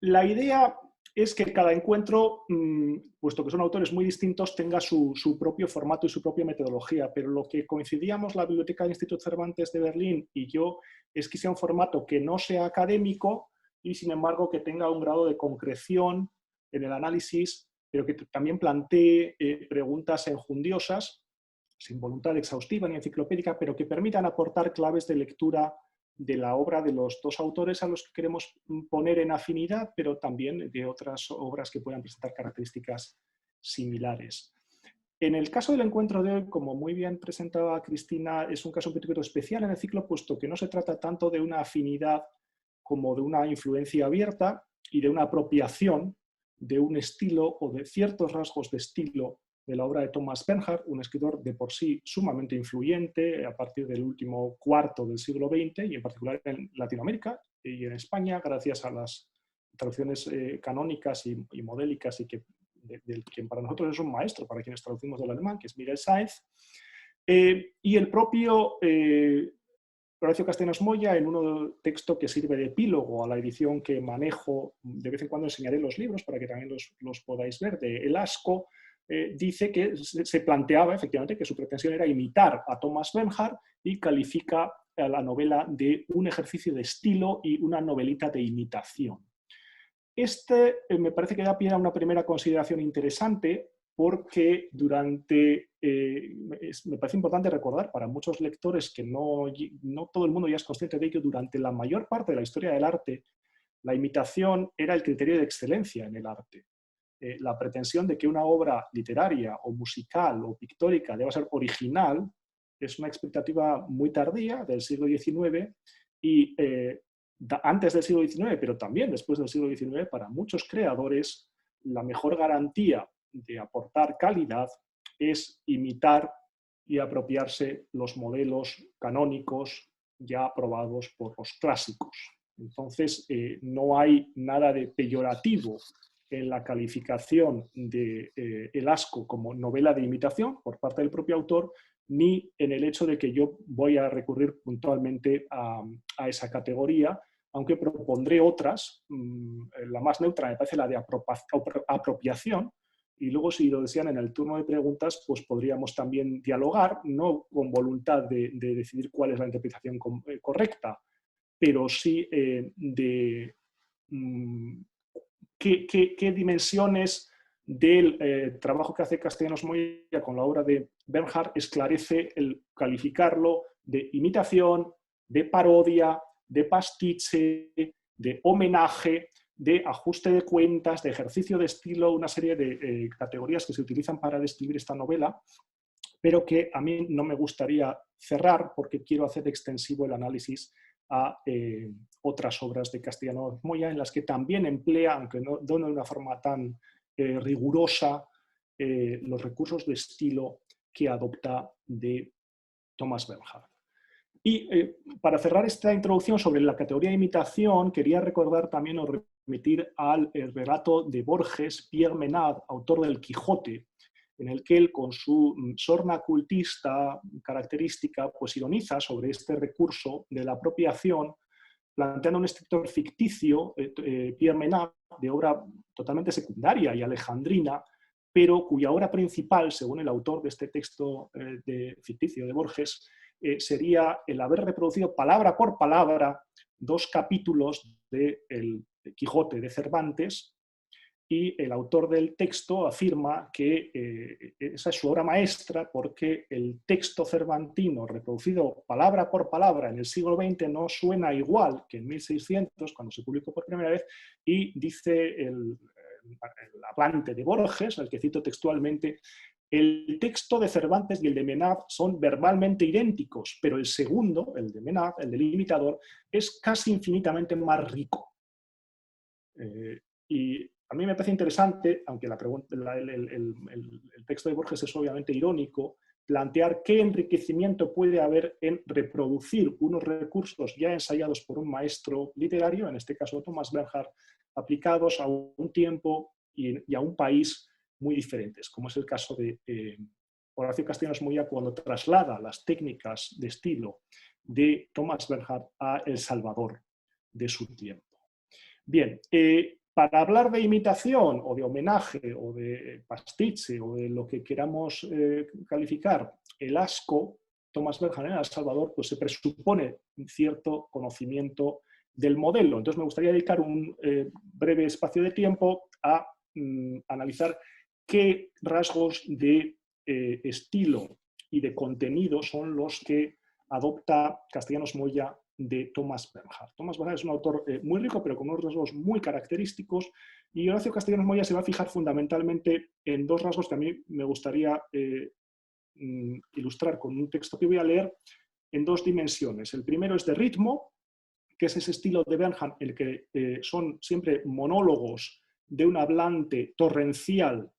La idea es que cada encuentro, puesto que son autores muy distintos, tenga su propio formato y su propia metodología, pero lo que coincidíamos la Biblioteca del Instituto Cervantes de Berlín y yo es que sea un formato que no sea académico y, sin embargo, que tenga un grado de concreción en el análisis, pero que también plantee preguntas enjundiosas, sin voluntad exhaustiva ni enciclopédica, pero que permitan aportar claves de lectura de la obra de los dos autores a los que queremos poner en afinidad, pero también de otras obras que puedan presentar características similares. En el caso del encuentro de hoy, como muy bien presentaba Cristina, es un caso un poquito especial en el ciclo, puesto que no se trata tanto de una afinidad como de una influencia abierta y de una apropiación de un estilo o de ciertos rasgos de estilo de la obra de Thomas Bernhard, un escritor de por sí sumamente influyente a partir del último cuarto del siglo XX y en particular en Latinoamérica y en España, gracias a las traducciones canónicas y modélicas y del que para nosotros es un maestro, para quienes traducimos del alemán, que es Miguel Sáenz. Y el propio Horacio Castellanos Moya, en un texto que sirve de epílogo a la edición que manejo, de vez en cuando enseñaré los libros para que también los podáis ver, de El Asco, dice que se planteaba efectivamente que su pretensión era imitar a Thomas Bernhard y califica a la novela de un ejercicio de estilo y una novelita de imitación. Me parece que da pie a una primera consideración interesante porque me parece importante recordar para muchos lectores que no todo el mundo ya es consciente de ello, durante la mayor parte de la historia del arte, la imitación era el criterio de excelencia en el arte. La pretensión de que una obra literaria o musical o pictórica deba ser original es una expectativa muy tardía del siglo XIX y antes del siglo XIX, pero también después del siglo XIX, para muchos creadores, la mejor garantía de aportar calidad es imitar y apropiarse los modelos canónicos ya aprobados por los clásicos. Entonces, no hay nada de peyorativo en la calificación de El Asco como novela de imitación por parte del propio autor, ni en el hecho de que yo voy a recurrir puntualmente a esa categoría, aunque propondré otras. La más neutra me parece la de apropiación, y luego, si lo desean, en el turno de preguntas, pues podríamos también dialogar, no con voluntad de decidir cuál es la interpretación correcta, pero sí de qué dimensiones del trabajo que hace Castellanos Moya con la obra de Bernhard esclarece el calificarlo de imitación, de parodia, de pastiche, de homenaje, de ajuste de cuentas, de ejercicio de estilo, una serie de categorías que se utilizan para describir esta novela, pero que a mí no me gustaría cerrar porque quiero hacer extensivo el análisis a otras obras de Castellanos Moya en las que también emplea, aunque no de una forma tan rigurosa, los recursos de estilo que adopta de Thomas Bernhard. Y para cerrar esta introducción sobre la categoría de imitación, quería recordar también o remitir al relato de Borges, Pierre Menard, autor del Quijote, en el que él, con su sorna cultista característica, pues ironiza sobre este recurso de la apropiación, planteando un escritor ficticio, Pierre Menard, de obra totalmente secundaria y alejandrina, pero cuya obra principal, según el autor de este texto ficticio de Borges, sería el haber reproducido palabra por palabra 2 capítulos de El Quijote de Cervantes, y el autor del texto afirma que esa es su obra maestra porque el texto cervantino reproducido palabra por palabra en el siglo XX no suena igual que en 1600, cuando se publicó por primera vez, y dice el hablante de Borges, al que cito textualmente: el texto de Cervantes y el de Menard son verbalmente idénticos, pero el segundo, el de Menard, el del imitador, es casi infinitamente más rico. Y a mí me parece interesante, aunque el texto de Borges es obviamente irónico, plantear qué enriquecimiento puede haber en reproducir unos recursos ya ensayados por un maestro literario, en este caso Thomas Bernhard, aplicados a un tiempo y a un país muy diferentes, como es el caso de Horacio Castellanos Moya cuando traslada las técnicas de estilo de Thomas Bernhard a El Salvador de su tiempo. Bien, Para hablar de imitación o de homenaje o de pastiche o de lo que queramos calificar, el asco, Thomas Bernhard en El Salvador, pues se presupone un cierto conocimiento del modelo. Entonces me gustaría dedicar un breve espacio de tiempo a analizar qué rasgos de estilo y de contenido son los que adopta Castellanos Moya de Thomas Bernhard. Thomas Bernhard es un autor muy rico, pero con unos rasgos muy característicos, y Horacio Castellanos Moya se va a fijar fundamentalmente en dos rasgos que a mí me gustaría ilustrar con un texto que voy a leer en dos dimensiones. El primero es de ritmo, que es ese estilo de Bernhard en el que son siempre monólogos de un hablante torrencial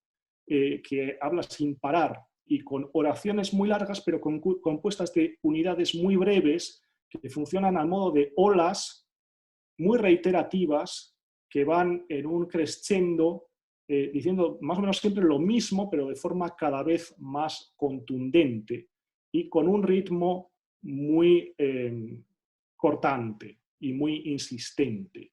que habla sin parar y con oraciones muy largas, pero compuestas de unidades muy breves que funcionan al modo de olas muy reiterativas que van en un crescendo diciendo más o menos siempre lo mismo, pero de forma cada vez más contundente y con un ritmo muy cortante y muy insistente.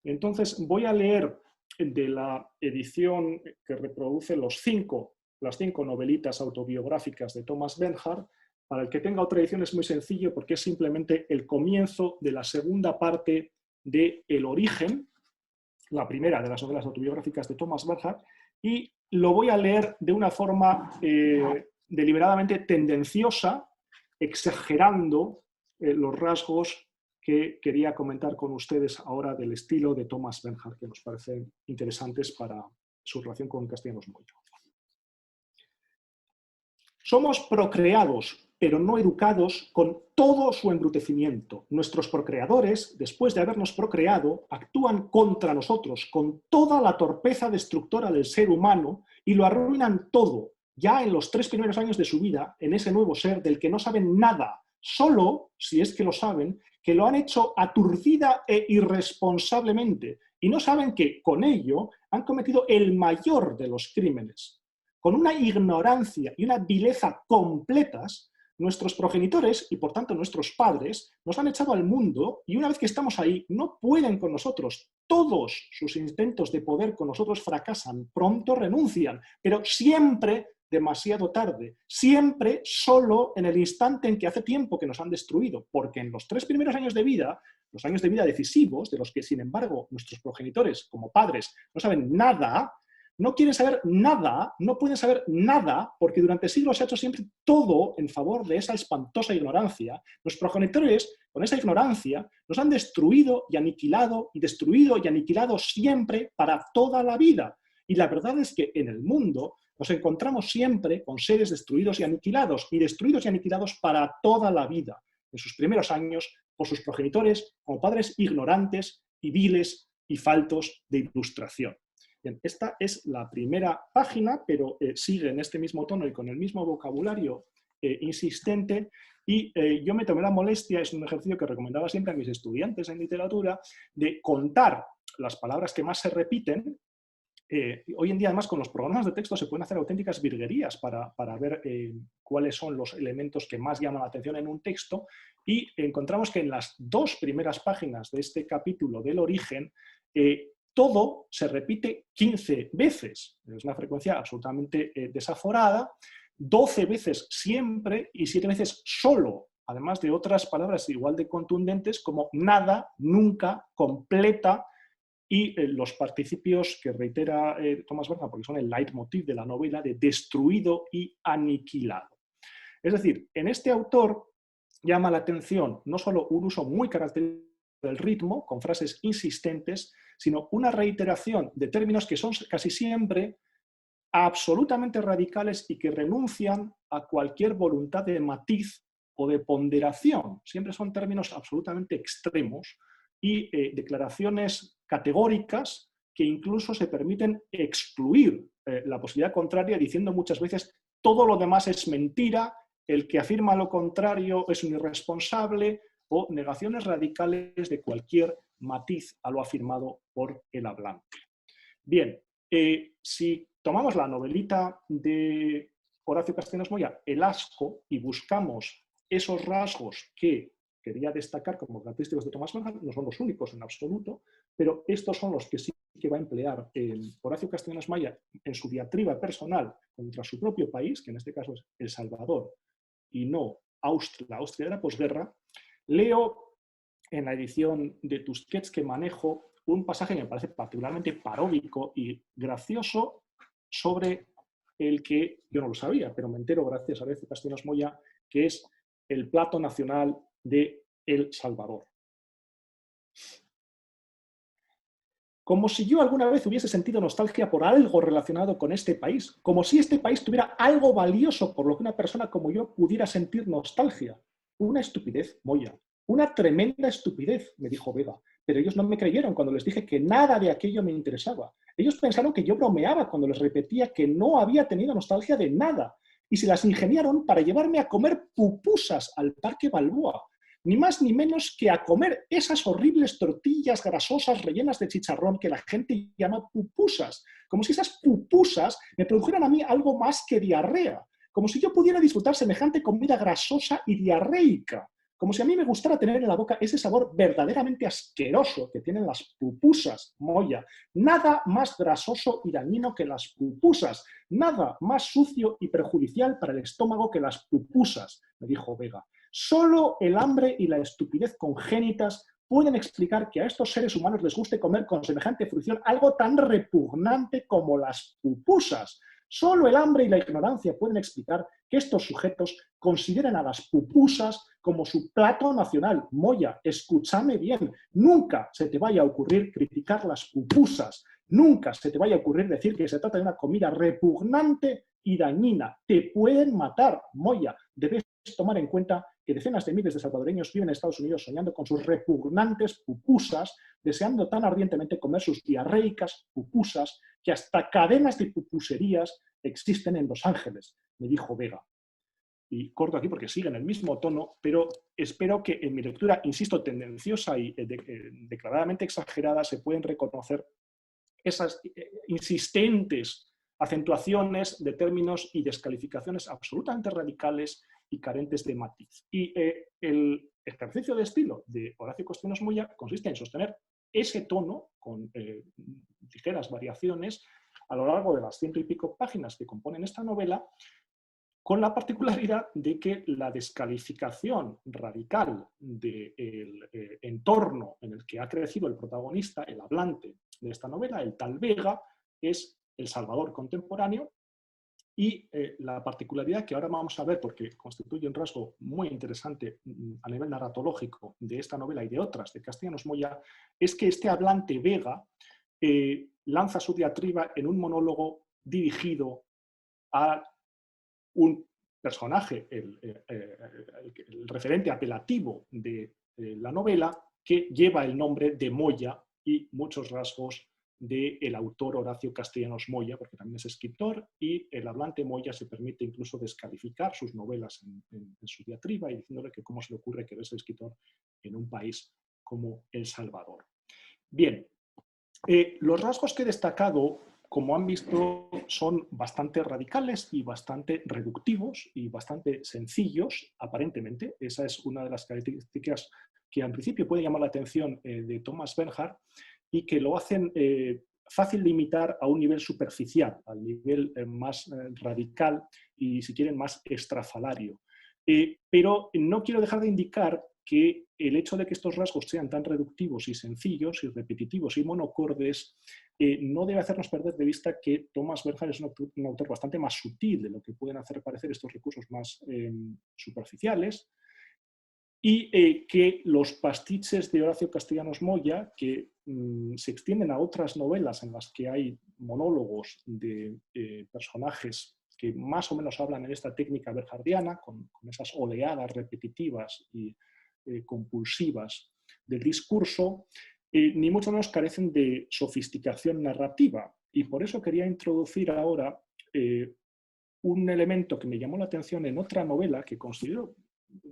Entonces voy a leer de la edición que reproduce las cinco novelitas autobiográficas de Thomas Bernhard. Para el que tenga otra edición es muy sencillo porque es simplemente el comienzo de la segunda parte de El origen, la primera de las novelas autobiográficas de Thomas Bernhard, y lo voy a leer de una forma deliberadamente tendenciosa, exagerando los rasgos que quería comentar con ustedes ahora del estilo de Thomas Bernhard, que nos parecen interesantes para su relación con Castellanos Moya. Somos procreados, pero no educados con todo su embrutecimiento. Nuestros procreadores, después de habernos procreado, actúan contra nosotros con toda la torpeza destructora del ser humano y lo arruinan todo, ya en los 3 primeros años de su vida, en ese nuevo ser del que no saben nada, solo, si es que lo saben, que lo han hecho aturdida e irresponsablemente, y no saben que, con ello, han cometido el mayor de los crímenes. Con una ignorancia y una vileza completas, nuestros progenitores, y por tanto nuestros padres, nos han echado al mundo y una vez que estamos ahí, no pueden con nosotros. Todos sus intentos de poder con nosotros fracasan, pronto renuncian, pero siempre demasiado tarde, siempre solo en el instante en que hace tiempo que nos han destruido, porque en los 3 primeros años de vida, los años de vida decisivos, de los que sin embargo nuestros progenitores como padres no saben nada, no quieren saber nada, no pueden saber nada, porque durante siglos se ha hecho siempre todo en favor de esa espantosa ignorancia. Los progenitores, con esa ignorancia, nos han destruido y aniquilado siempre para toda la vida. Y la verdad es que en el mundo nos encontramos siempre con seres destruidos y aniquilados para toda la vida, en sus primeros años, por sus progenitores, como padres ignorantes y viles y faltos de ilustración. Bien, esta es la primera página, pero sigue en este mismo tono y con el mismo vocabulario insistente, y yo me tomé la molestia, es un ejercicio que recomendaba siempre a mis estudiantes en literatura, de contar las palabras que más se repiten. Hoy en día, además, con los programas de texto se pueden hacer auténticas virguerías para ver cuáles son los elementos que más llaman la atención en un texto, y encontramos que en las 2 primeras páginas de este capítulo del origen, todo se repite 15 veces. Es una frecuencia absolutamente desaforada, 12 veces siempre y 7 veces solo, además de otras palabras igual de contundentes como nada, nunca, completa, y los participios que reitera Thomas Bernhard, porque son el leitmotiv de la novela, de destruido y aniquilado. Es decir, en este autor llama la atención no solo un uso muy característico del ritmo, con frases insistentes, sino una reiteración de términos que son casi siempre absolutamente radicales y que renuncian a cualquier voluntad de matiz o de ponderación. Siempre son términos absolutamente extremos y declaraciones categóricas que incluso se permiten excluir la posibilidad contraria, diciendo muchas veces todo lo demás es mentira, el que afirma lo contrario es un irresponsable, o negaciones radicales de cualquier matiz a lo afirmado por el hablante. Bien, si tomamos la novelita de Horacio Castellanos Moya, El asco, y buscamos esos rasgos que quería destacar como característicos de Thomas Bernhard, no son los únicos en absoluto, pero estos son los que sí que va a emplear Horacio Castellanos Moya en su diatriba personal contra su propio país, que en este caso es El Salvador, y no Austria, la Austria de la posguerra, leo en la edición de Tusquets que manejo un pasaje que me parece particularmente paródico y gracioso, sobre el que yo no lo sabía, pero me entero gracias a Horacio Castellanos Moya, que es el plato nacional de El Salvador. Como si yo alguna vez hubiese sentido nostalgia por algo relacionado con este país, como si este país tuviera algo valioso por lo que una persona como yo pudiera sentir nostalgia. Una estupidez, Moya, una tremenda estupidez, me dijo Vega, pero ellos no me creyeron cuando les dije que nada de aquello me interesaba. Ellos pensaron que yo bromeaba cuando les repetía que no había tenido nostalgia de nada, y se las ingeniaron para llevarme a comer pupusas al Parque Balboa, ni más ni menos que a comer esas horribles tortillas grasosas rellenas de chicharrón que la gente llama pupusas, como si esas pupusas me produjeran a mí algo más que diarrea, como si yo pudiera disfrutar semejante comida grasosa y diarreica, como si a mí me gustara tener en la boca ese sabor verdaderamente asqueroso que tienen las pupusas, Moya. Nada más grasoso y dañino que las pupusas, nada más sucio y perjudicial para el estómago que las pupusas, me dijo Vega. Solo el hambre y la estupidez congénitas pueden explicar que a estos seres humanos les guste comer con semejante fruición algo tan repugnante como las pupusas. Solo el hambre y la ignorancia pueden explicar que estos sujetos consideren a las pupusas como su plato nacional. Moya, escúchame bien, nunca se te vaya a ocurrir criticar las pupusas, nunca se te vaya a ocurrir decir que se trata de una comida repugnante y dañina. Te pueden matar, Moya. Debes tomar en cuenta que decenas de miles de salvadoreños viven en Estados Unidos soñando con sus repugnantes pupusas, deseando tan ardientemente comer sus diarreicas pupusas, que hasta cadenas de pupuserías existen en Los Ángeles, me dijo Vega. Y corto aquí porque sigue en el mismo tono, pero espero que en mi lectura, insisto, tendenciosa y declaradamente exagerada, se pueden reconocer esas insistentes acentuaciones de términos y descalificaciones absolutamente radicales y carentes de matiz. Y el ejercicio de estilo de Horacio Castellanos Moya consiste en sostener ese tono con ligeras variaciones a lo largo de las 100 y pico páginas que componen esta novela, con la particularidad de que la descalificación radical del entorno en el que ha crecido el protagonista, el hablante de esta novela, el tal Vega, es El Salvador contemporáneo, y la particularidad que ahora vamos a ver, porque constituye un rasgo muy interesante a nivel narratológico de esta novela y de otras de Castellanos Moya, es que este hablante Vega lanza su diatriba en un monólogo dirigido a un personaje, el referente apelativo de la novela, que lleva el nombre de Moya y muchos rasgos del autor Horacio Castellanos Moya, porque también es escritor, y el hablante Moya se permite incluso descalificar sus novelas en su diatriba y diciéndole que cómo se le ocurre querer ser escritor en un país como El Salvador. Bien, los rasgos que he destacado, como han visto, son bastante radicales y bastante reductivos y bastante sencillos, aparentemente. Esa es una de las características que en principio puede llamar la atención de Thomas Bernhard y que lo hacen fácil de imitar a un nivel superficial, al nivel más radical y, si quieren, más estrafalario. Pero no quiero dejar de indicar que el hecho de que estos rasgos sean tan reductivos y sencillos y repetitivos y monocordes no debe hacernos perder de vista que Thomas Bernhard es un autor bastante más sutil de lo que pueden hacer parecer estos recursos más superficiales, y que los pastiches de Horacio Castellanos Moya, que se extienden a otras novelas en las que hay monólogos de personajes que más o menos hablan en esta técnica bernhardiana, con esas oleadas repetitivas y compulsivas del discurso, ni mucho menos carecen de sofisticación narrativa. Y por eso quería introducir ahora un elemento que me llamó la atención en otra novela que considero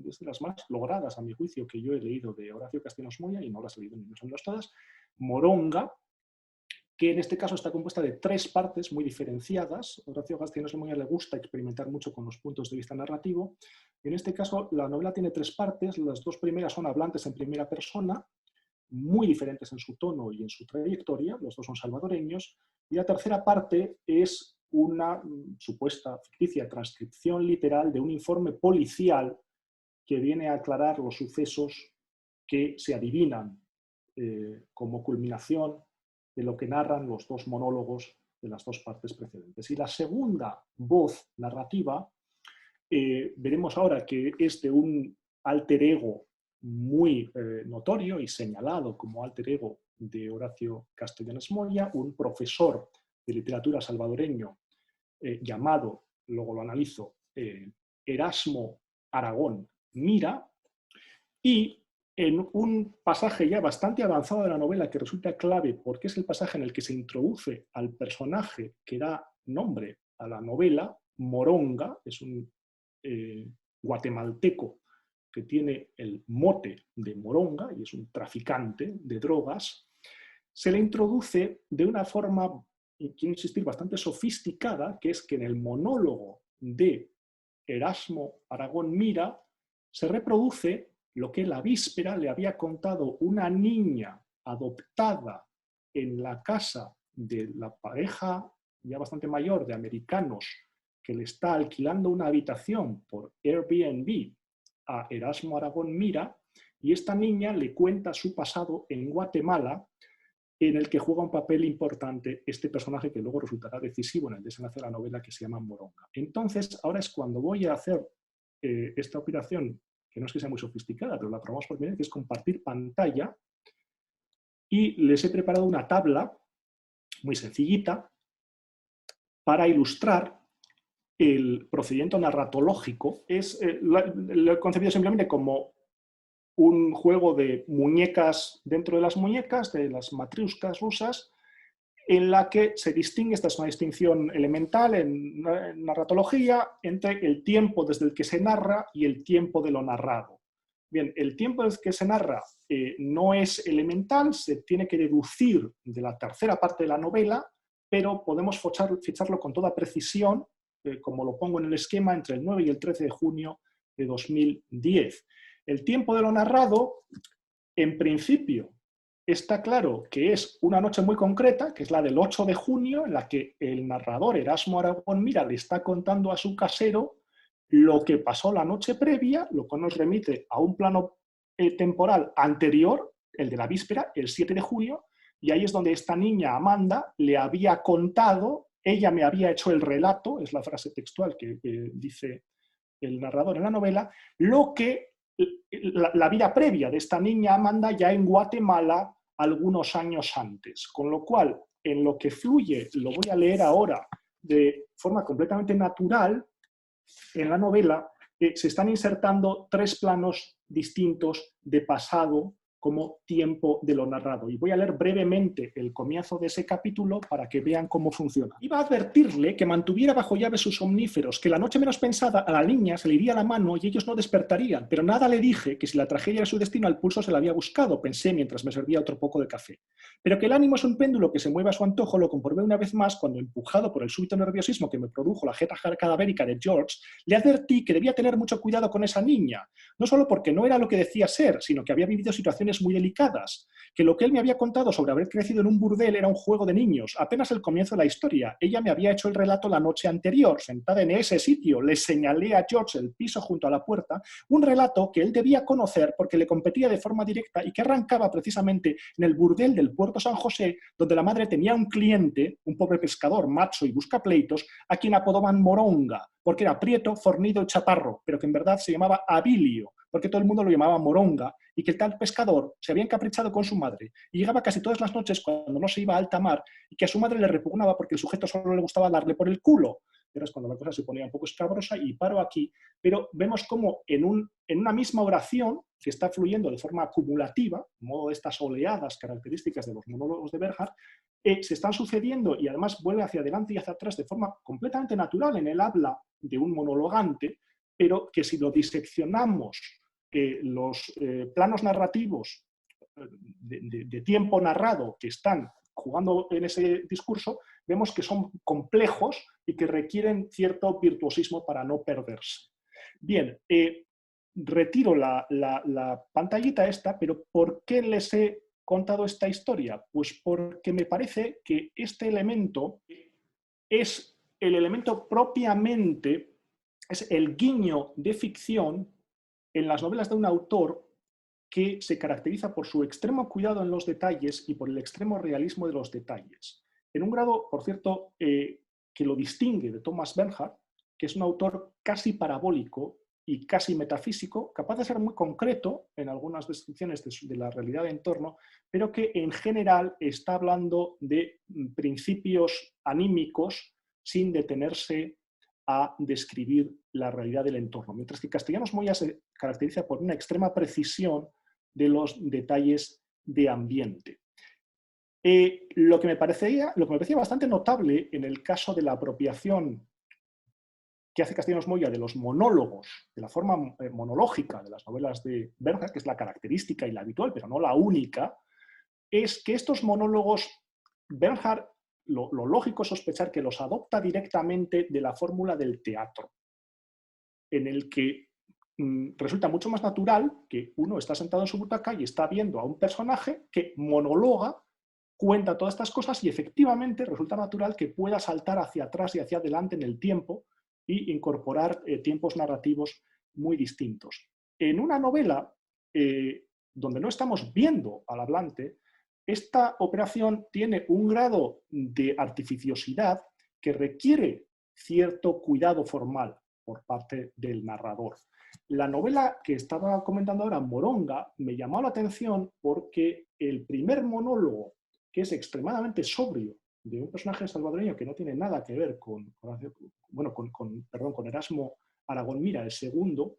es de las más logradas, a mi juicio, que yo he leído de Horacio Castellanos Moya, y no las he leído ni mucho menos todas, Moronga, que en este caso está compuesta de 3 partes muy diferenciadas. A Horacio Castellanos Moya le gusta experimentar mucho con los puntos de vista narrativo. En este caso, la novela tiene 3 partes. Las 2 primeras son hablantes en primera persona, muy diferentes en su tono y en su trayectoria, los dos son salvadoreños, y la tercera parte es una supuesta ficticia transcripción literal de un informe policial que viene a aclarar los sucesos que se adivinan como culminación de lo que narran los dos monólogos de las dos partes precedentes. Y la segunda voz narrativa, veremos ahora que es de un alter ego muy notorio y señalado como alter ego de Horacio Castellanos Moya, un profesor de literatura salvadoreño llamado, luego lo analizo, Erasmo Aragón Mira, y en un pasaje ya bastante avanzado de la novela que resulta clave porque es el pasaje en el que se introduce al personaje que da nombre a la novela, Moronga, es un guatemalteco que tiene el mote de Moronga y es un traficante de drogas, se le introduce de una forma, y quiero insistir, bastante sofisticada, que es que en el monólogo de Erasmo Aragón Mira se reproduce lo que la víspera le había contado una niña adoptada en la casa de la pareja ya bastante mayor de americanos que le está alquilando una habitación por Airbnb a Erasmo Aragón Mira, y esta niña le cuenta su pasado en Guatemala, en el que juega un papel importante este personaje que luego resultará decisivo en el desenlace de la novela, que se llama Moronga. Entonces, ahora es cuando voy a hacer esta operación, que no es que sea muy sofisticada, pero la probamos por primera vez, que es compartir pantalla, y les he preparado una tabla muy sencillita para ilustrar el procedimiento narratológico. Lo he concebido simplemente como un juego de muñecas dentro de las muñecas, de las matriuscas rusas, en la que se distingue, esta es una distinción elemental en narratología, entre el tiempo desde el que se narra y el tiempo de lo narrado. Bien, el tiempo desde el que se narra no es elemental, se tiene que deducir de la tercera parte de la novela, pero podemos ficharlo con toda precisión, como lo pongo en el esquema, entre el 9 y el 13 de junio de 2010. El tiempo de lo narrado, en principio, está claro que es una noche muy concreta, que es la del 8 de junio, en la que el narrador Erasmo Aragón Mira le está contando a su casero lo que pasó la noche previa, lo cual nos remite a un plano temporal anterior, el de la víspera, el 7 de junio, y ahí es donde esta niña, Amanda, le había contado, ella me había hecho el relato, es la frase textual que dice el narrador en la novela, lo que la vida previa de esta niña Amanda ya en Guatemala algunos años antes. Con lo cual, en lo que fluye, lo voy a leer ahora de forma completamente natural, en la novela se están insertando tres planos distintos de pasado como tiempo de lo narrado. Y voy a leer brevemente el comienzo de ese capítulo para que vean cómo funciona. Iba a advertirle que mantuviera bajo llave sus somníferos, que la noche menos pensada a la niña se le iría la mano y ellos no despertarían, pero nada le dije, que si la tragedia era su destino al pulso se la había buscado, pensé mientras me servía otro poco de café. Pero que el ánimo es un péndulo que se mueve a su antojo lo comprobé una vez más cuando, empujado por el súbito nerviosismo que me produjo la jeta cadavérica de George, le advertí que debía tener mucho cuidado con esa niña, no solo porque no era lo que decía ser, sino que había vivido situaciones muy delicadas, que lo que él me había contado sobre haber crecido en un burdel era un juego de niños, apenas el comienzo de la historia. Ella me había hecho el relato la noche anterior, sentada en ese sitio, le señalé a George el piso junto a la puerta, un relato que él debía conocer porque le competía de forma directa y que arrancaba precisamente en el burdel del Puerto San José, donde la madre tenía un cliente, un pobre pescador, macho y buscapleitos, a quien apodaban Moronga, porque era prieto, fornido y chaparro, pero que en verdad se llamaba Abilio, porque todo el mundo lo llamaba Moronga, y que el tal pescador se había encaprichado con su madre y llegaba casi todas las noches cuando no se iba a alta mar y que a su madre le repugnaba porque el sujeto solo le gustaba darle por el culo. Pero es cuando la cosa se ponía un poco escabrosa y paro aquí, pero vemos como en una misma oración que está fluyendo de forma acumulativa, modo de estas oleadas características de los monólogos de Bernhard, se están sucediendo y además vuelve hacia adelante y hacia atrás de forma completamente natural en el habla de un monologante, pero que si lo diseccionamos los planos narrativos de tiempo narrado que están jugando en ese discurso, vemos que son complejos y que requieren cierto virtuosismo para no perderse. Bien, retiro la pantallita esta, pero ¿por qué les he contado esta historia? Pues porque me parece que este elemento es el elemento propiamente, es el guiño de ficción en las novelas de un autor que se caracteriza por su extremo cuidado en los detalles y por el extremo realismo de los detalles. En un grado, por cierto, que lo distingue de Thomas Bernhard, que es un autor casi parabólico y casi metafísico, capaz de ser muy concreto en algunas descripciones de la realidad de entorno, pero que en general está hablando de principios anímicos sin detenerse a describir la realidad del entorno, mientras que Castellanos Moya se caracteriza por una extrema precisión de los detalles de ambiente. Lo que me parecía bastante notable en el caso de la apropiación que hace Castellanos Moya de los monólogos, de la forma monológica de las novelas de Bernhard, que es la característica y la habitual, pero no la única, es que estos monólogos, Bernhard, lo lógico es sospechar que los adopta directamente de la fórmula del teatro, en el que resulta mucho más natural que uno está sentado en su butaca y está viendo a un personaje que monologa, cuenta todas estas cosas y efectivamente resulta natural que pueda saltar hacia atrás y hacia adelante en el tiempo y incorporar tiempos narrativos muy distintos. En una novela donde no estamos viendo al hablante, esta operación tiene un grado de artificiosidad que requiere cierto cuidado formal por parte del narrador. La novela que estaba comentando ahora, Moronga, me llamó la atención porque el primer monólogo, que es extremadamente sobrio, de un personaje salvadoreño que no tiene nada que ver con Erasmo Aragón Mira, el segundo,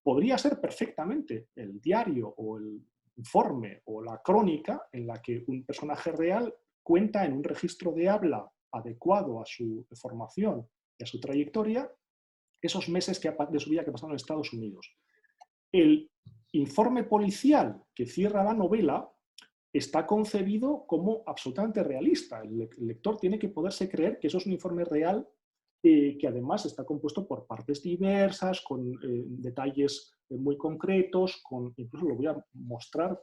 podría ser perfectamente el diario o el informe o la crónica en la que un personaje real cuenta en un registro de habla adecuado a su formación y a su trayectoria esos meses de su vida que pasaron en Estados Unidos. El informe policial que cierra la novela está concebido como absolutamente realista. El lector tiene que poderse creer que eso es un informe real que además está compuesto por partes diversas, con detalles muy concretos, incluso lo voy a mostrar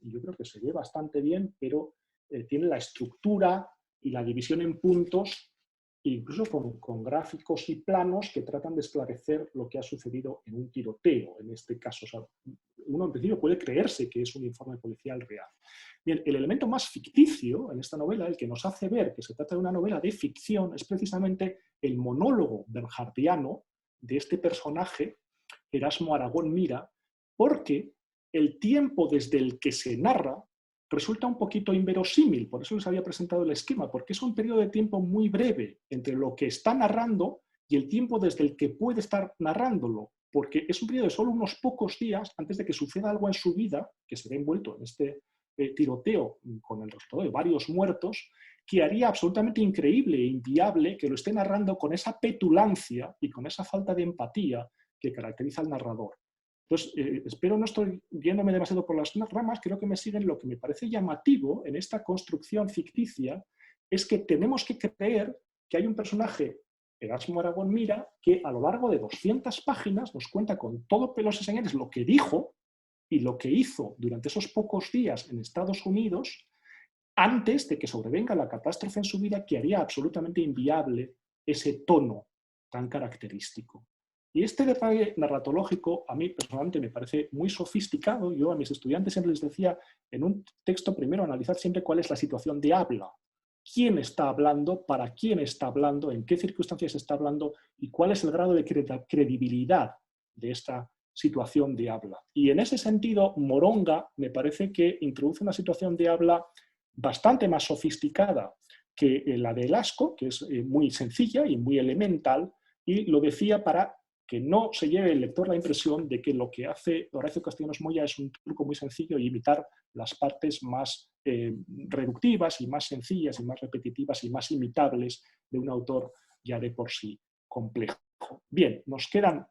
yo creo que se ve bastante bien, pero tiene la estructura y la división en puntos, incluso con gráficos y planos que tratan de esclarecer lo que ha sucedido en un tiroteo, en este caso. O sea, uno en principio puede creerse que es un informe policial real. Bien, el elemento más ficticio en esta novela, el que nos hace ver que se trata de una novela de ficción, es precisamente el monólogo bernhardiano de este personaje, Erasmo Aragón Mira, porque el tiempo desde el que se narra resulta un poquito inverosímil, por eso les había presentado el esquema, porque es un periodo de tiempo muy breve entre lo que está narrando y el tiempo desde el que puede estar narrándolo, porque es un periodo de solo unos pocos días antes de que suceda algo en su vida, que se ve envuelto en este tiroteo con el resultado de varios muertos, que haría absolutamente increíble e inviable que lo esté narrando con esa petulancia y con esa falta de empatía que caracteriza al narrador. Entonces, espero no estoy viéndome demasiado por las ramas, creo que me siguen. Lo que me parece llamativo en esta construcción ficticia es que tenemos que creer que hay un personaje, Erasmo Aragón Mira, que a lo largo de 200 páginas nos cuenta con todo pelos y señales lo que dijo y lo que hizo durante esos pocos días en Estados Unidos antes de que sobrevenga la catástrofe en su vida que haría absolutamente inviable ese tono tan característico. Y este detalle narratológico a mí personalmente me parece muy sofisticado. Yo a mis estudiantes siempre les decía en un texto primero analizar siempre cuál es la situación de habla. ¿Quién está hablando? ¿Para quién está hablando? ¿En qué circunstancias está hablando? ¿Y cuál es el grado de credibilidad de esta situación de habla? Y en ese sentido, Moronga me parece que introduce una situación de habla bastante más sofisticada que la de Elasco, que es muy sencilla y muy elemental, y lo decía para que no se lleve el lector la impresión de que lo que hace Horacio Castellanos Moya es un truco muy sencillo y imitar las partes más reductivas y más sencillas y más repetitivas y más imitables de un autor ya de por sí complejo. Bien, nos quedan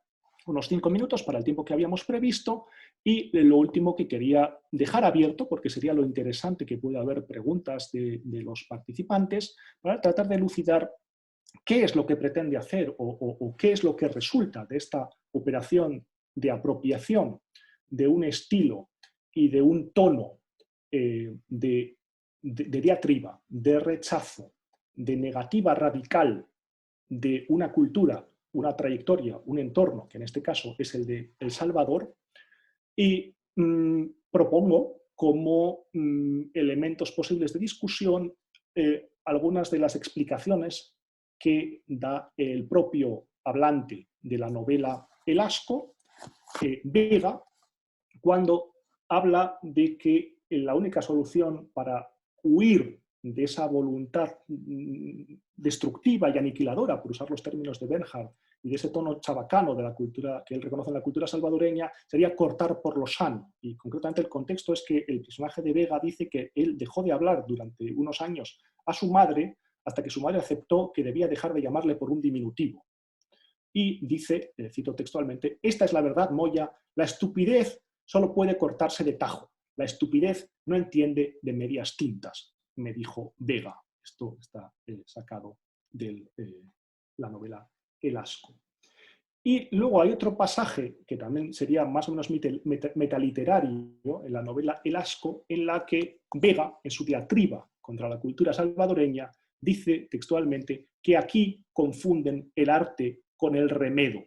unos 5 minutos para el tiempo que habíamos previsto y lo último que quería dejar abierto, porque sería lo interesante que pueda haber preguntas de los participantes, para tratar de elucidar qué es lo que pretende hacer o qué es lo que resulta de esta operación de apropiación de un estilo y de un tono de diatriba, de rechazo, de negativa radical de una cultura, una trayectoria, un entorno, que en este caso es el de El Salvador, y propongo como elementos posibles de discusión algunas de las explicaciones que da el propio hablante de la novela El Asco, Vega, cuando habla de que la única solución para huir de esa voluntad destructiva y aniquiladora, por usar los términos de Bernhard, y de ese tono chabacano de la cultura que él reconoce en la cultura salvadoreña, sería cortar por lo sano. Y concretamente el contexto es que el personaje de Vega dice que él dejó de hablar durante unos años a su madre hasta que su madre aceptó que debía dejar de llamarle por un diminutivo. Y dice, cito textualmente, esta es la verdad, Moya, la estupidez solo puede cortarse de tajo. La estupidez no entiende de medias tintas, me dijo Vega. Esto está sacado de la novela El Asco. Y luego hay otro pasaje que también sería más o menos metaliterario en la novela El Asco, en la que Vega, en su diatriba contra la cultura salvadoreña, dice textualmente que aquí confunden el arte con el remedo,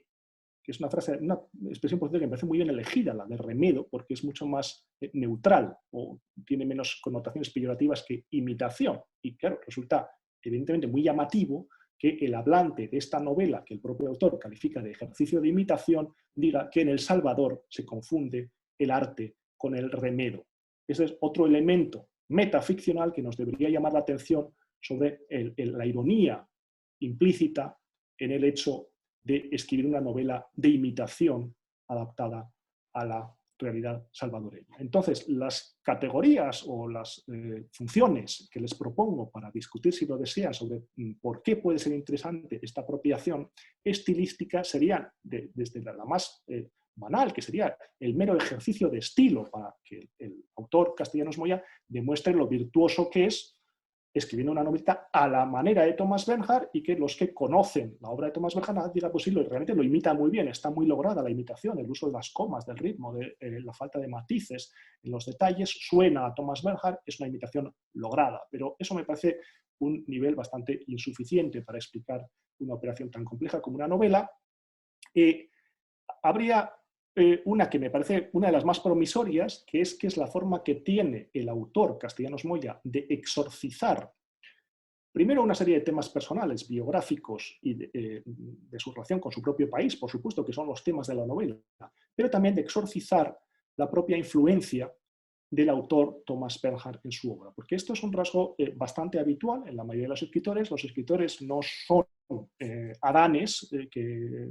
que es una frase, una expresión por cierto que me parece muy bien elegida, la de remedo, porque es mucho más neutral o tiene menos connotaciones peyorativas que imitación. Y claro, resulta evidentemente muy llamativo que el hablante de esta novela, que el propio autor califica de ejercicio de imitación, diga que en El Salvador se confunde el arte con el remedo. Ese es otro elemento metaficcional que nos debería llamar la atención sobre la ironía implícita en el hecho de escribir una novela de imitación adaptada a la realidad salvadoreña. Entonces, las categorías o las funciones que les propongo para discutir, si lo desean, sobre por qué puede ser interesante esta apropiación estilística serían desde la más banal, que sería el mero ejercicio de estilo para que el autor Castellanos Moya demuestre lo virtuoso que es escribiendo una novelita a la manera de Thomas Bernhard y que los que conocen la obra de Thomas Bernhard digan, pues sí, realmente lo imita muy bien, está muy lograda la imitación, el uso de las comas, del ritmo, de la falta de matices en los detalles, suena a Thomas Bernhard, es una imitación lograda, pero eso me parece un nivel bastante insuficiente para explicar una operación tan compleja como una novela. Habría una que me parece una de las más promisorias, que es la forma que tiene el autor Castellanos Moya de exorcizar primero una serie de temas personales, biográficos y de su relación con su propio país, por supuesto, que son los temas de la novela, pero también de exorcizar la propia influencia del autor Thomas Bernhard en su obra, porque esto es un rasgo bastante habitual en la mayoría de los escritores. Los escritores no son adanes que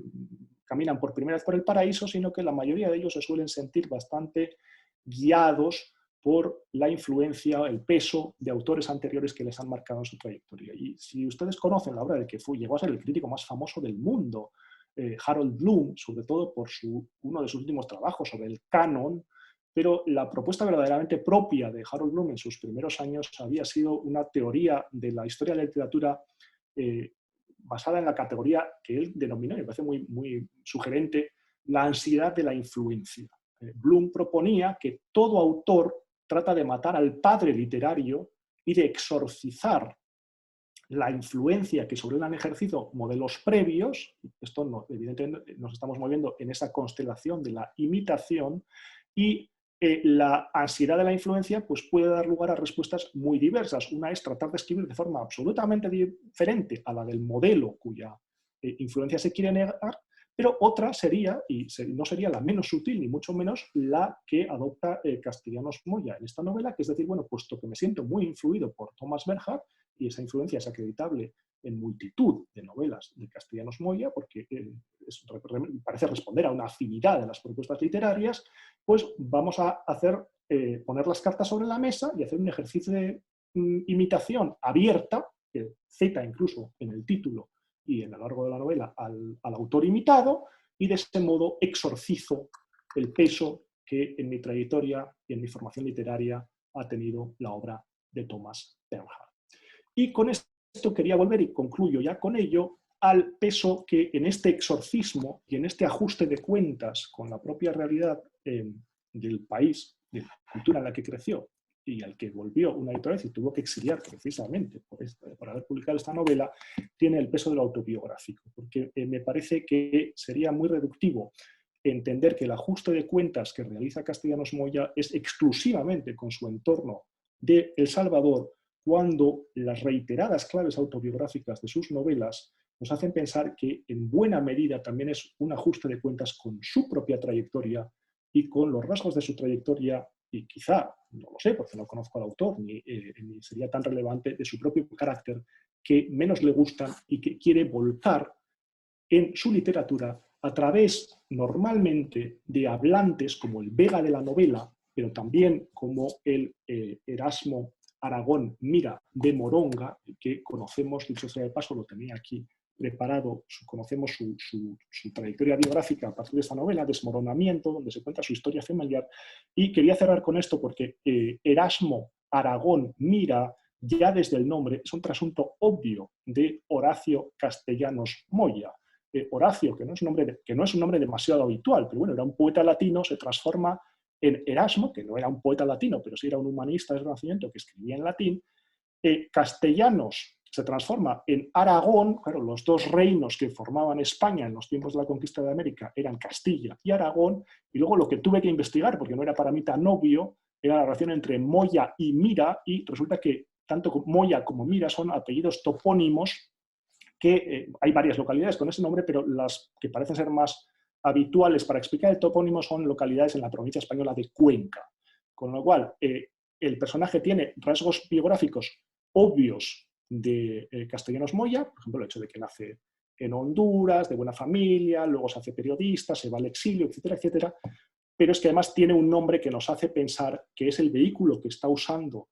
caminan por primera vez por el paraíso, sino que la mayoría de ellos se suelen sentir bastante guiados por la influencia, el peso de autores anteriores que les han marcado en su trayectoria. Y si ustedes conocen la obra del que llegó a ser el crítico más famoso del mundo, Harold Bloom, sobre todo por uno de sus últimos trabajos sobre el canon, pero la propuesta verdaderamente propia de Harold Bloom en sus primeros años había sido una teoría de la historia de la literatura basada en la categoría que él denominó, y me parece muy, muy sugerente, la ansiedad de la influencia. Bloom proponía que todo autor trata de matar al padre literario y de exorcizar la influencia que sobre él han ejercido modelos previos. Esto no, evidentemente nos estamos moviendo en esa constelación de la imitación, y la ansiedad de la influencia pues, puede dar lugar a respuestas muy diversas. Una es tratar de escribir de forma absolutamente diferente a la del modelo cuya influencia se quiere negar, pero otra sería, y no sería la menos sutil ni mucho menos, la que adopta Castellanos Moya en esta novela, que es decir, bueno, puesto que me siento muy influido por Thomas Bernhard, y esa influencia es acreditable en multitud de novelas de Castellanos Moya, porque parece responder a una afinidad de las propuestas literarias, pues vamos a poner las cartas sobre la mesa y hacer un ejercicio de imitación abierta, que cita incluso en el título y en a lo largo de la novela al autor imitado, y de ese modo exorcizo el peso que en mi trayectoria y en mi formación literaria ha tenido la obra de Thomas Bernhard. Y con esto quería volver, y concluyo ya con ello, al peso que en este exorcismo y en este ajuste de cuentas con la propia realidad del país, de la cultura en la que creció, y al que volvió una y otra vez y tuvo que exiliar precisamente por haber publicado esta novela, tiene el peso de lo autobiográfico, porque me parece que sería muy reductivo entender que el ajuste de cuentas que realiza Castellanos Moya es exclusivamente con su entorno de El Salvador, cuando las reiteradas claves autobiográficas de sus novelas nos hacen pensar que en buena medida también es un ajuste de cuentas con su propia trayectoria y con los rasgos de su trayectoria, y quizá, no lo sé porque no conozco al autor, ni sería tan relevante, de su propio carácter, que menos le gustan y que quiere volcar en su literatura a través normalmente de hablantes como el Vega de la novela, pero también como el Erasmo Aragón Mira de Moronga, que conocemos, dicho sea de paso, lo tenía aquí preparado, conocemos su trayectoria biográfica a partir de esta novela, Desmoronamiento, donde se cuenta su historia familiar. Y quería cerrar con esto porque Erasmo Aragón Mira, ya desde el nombre, es un trasunto obvio de Horacio Castellanos Moya. Horacio, que no es un nombre demasiado habitual, pero bueno, era un poeta latino, se transforma en Erasmo, que no era un poeta latino, pero sí era un humanista del Renacimiento que escribía en latín. Castellanos se transforma en Aragón. Claro, los dos reinos que formaban España en los tiempos de la conquista de América eran Castilla y Aragón, y luego lo que tuve que investigar, porque no era para mí tan obvio, era la relación entre Moya y Mira, y resulta que tanto Moya como Mira son apellidos topónimos que hay varias localidades con ese nombre, pero las que parecen ser más habituales para explicar el topónimo son localidades en la provincia española de Cuenca. Con lo cual, el personaje tiene rasgos biográficos obvios de Castellanos Moya, por ejemplo, el hecho de que nace en Honduras, de buena familia, luego se hace periodista, se va al exilio, etcétera, etcétera, pero es que además tiene un nombre que nos hace pensar que es el vehículo que está usando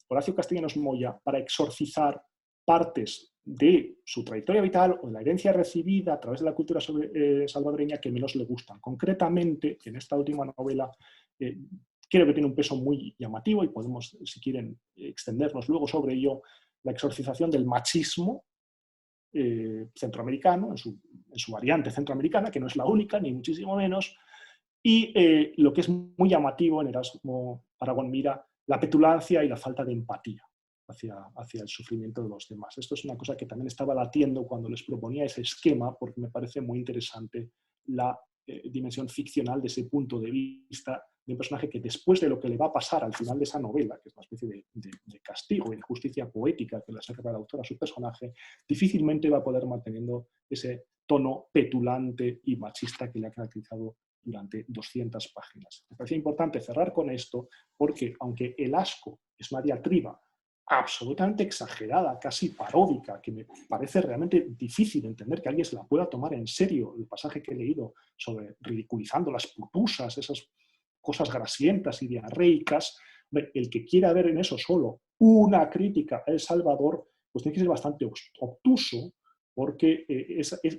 Horacio Castellanos Moya para exorcizar partes de su trayectoria vital o de la herencia recibida a través de la cultura salvadoreña que menos le gustan. Concretamente, en esta última novela, creo que tiene un peso muy llamativo y podemos, si quieren, extendernos luego sobre ello, la exorcización del machismo centroamericano, en su variante centroamericana, que no es la única, ni muchísimo menos, y lo que es muy llamativo en Erasmo Aragón Mira, la petulancia y la falta de empatía hacia el sufrimiento de los demás. Esto es una cosa que también estaba latiendo cuando les proponía ese esquema, porque me parece muy interesante la dimensión ficcional de ese punto de vista de un personaje que después de lo que le va a pasar al final de esa novela, que es una especie de castigo y de justicia poética que le acerca el autor a su personaje, difícilmente va a poder manteniendo ese tono petulante y machista que le ha caracterizado durante 200 páginas. Me parece importante cerrar con esto porque, aunque el asco es una diatriba absolutamente exagerada, casi paródica, que me parece realmente difícil entender que alguien se la pueda tomar en serio, el pasaje que he leído sobre ridiculizando las pupusas, esas cosas grasientas y diarreicas, el que quiera ver en eso solo una crítica a El Salvador, pues tiene que ser bastante obtuso, porque